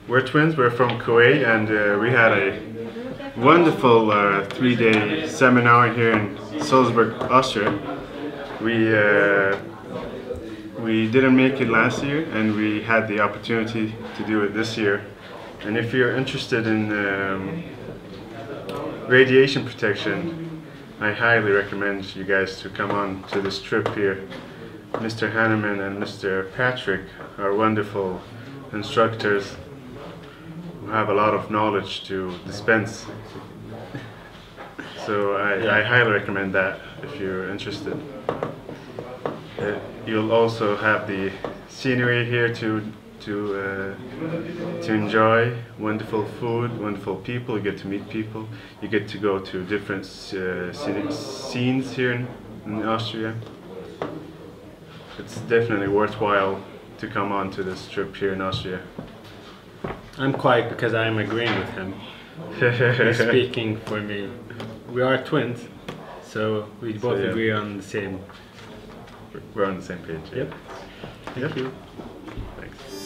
We're twins. We're from Kuwait, and we had a wonderful 3-day seminar here in Salzburg, Austria. We didn't make it last year, and we had the opportunity to do it this year. And if you're interested in radiation protection, I highly recommend you guys to come on to this trip here. Mr. Hanneman and Mr. Patrick are wonderful instructors who have a lot of knowledge to dispense. So I highly recommend that if you're interested. You'll also have the scenery here to enjoy. Wonderful food, wonderful people. You get to meet people. You get to go to different scenic scenes here in Austria. It's definitely worthwhile to come on to this trip here in Austria. I'm quiet because I'm agreeing with him. He's speaking for me. We are twins, so we both agree on the same. We're on the same page. Yep. Thank you. Thanks.